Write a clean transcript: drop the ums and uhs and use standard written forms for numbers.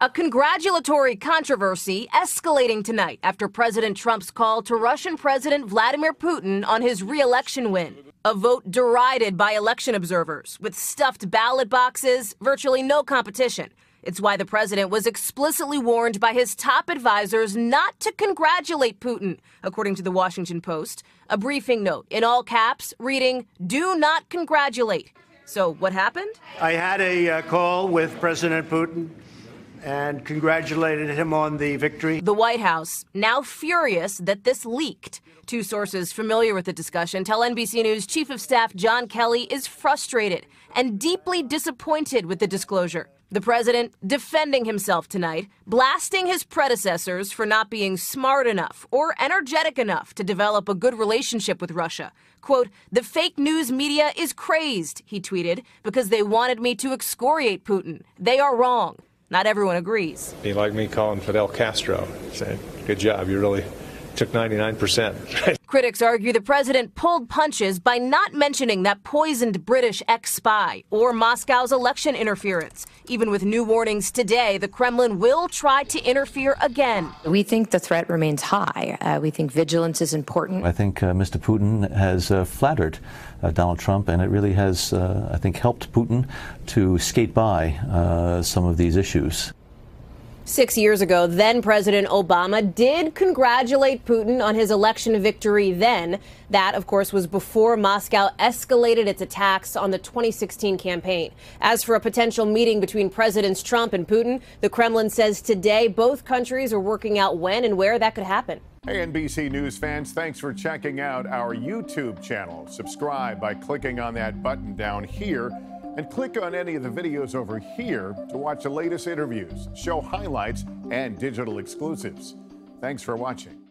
A congratulatory controversy escalating tonight after President Trump's call to Russian President Vladimir Putin on his re-election win. A vote derided by election observers, with stuffed ballot boxes, virtually no competition. It's why the president was explicitly warned by his top advisors not to congratulate Putin, according to the Washington Post. A briefing note in all caps reading, "Do not congratulate." So what happened? I had a call with President Putin and congratulated him on the victory. The White House now furious that this leaked. Two sources familiar with the discussion tell NBC News Chief of Staff John Kelly is frustrated and deeply disappointed with the disclosure. The president defending himself tonight, blasting his predecessors for not being smart enough or energetic enough to develop a good relationship with Russia. Quote, "The fake news media is crazed," he tweeted, "because they wanted me to excoriate Putin. They are wrong." Not everyone agrees. He like me calling Fidel Castro, saying, "Good job, you really took 99%. Critics argue the president pulled punches by not mentioning that poisoned British ex-spy or Moscow's election interference. Even with new warnings today, the Kremlin will try to interfere again. We think the threat remains high. We think vigilance is important. I think Mr. Putin has flattered Donald Trump, and it really has, I think, helped Putin to skate by some of these issues. 6 years ago, then President Obama did congratulate Putin on his election victory then. That, of course, was before Moscow escalated its attacks on the 2016 campaign. As for a potential meeting between Presidents Trump and Putin, the Kremlin says today both countries are working out when and where that could happen. Hey, NBC News fans, thanks for checking out our YouTube channel. Subscribe by clicking on that button down here. And click on any of the videos over here to watch the latest interviews, show highlights, and digital exclusives. Thanks for watching.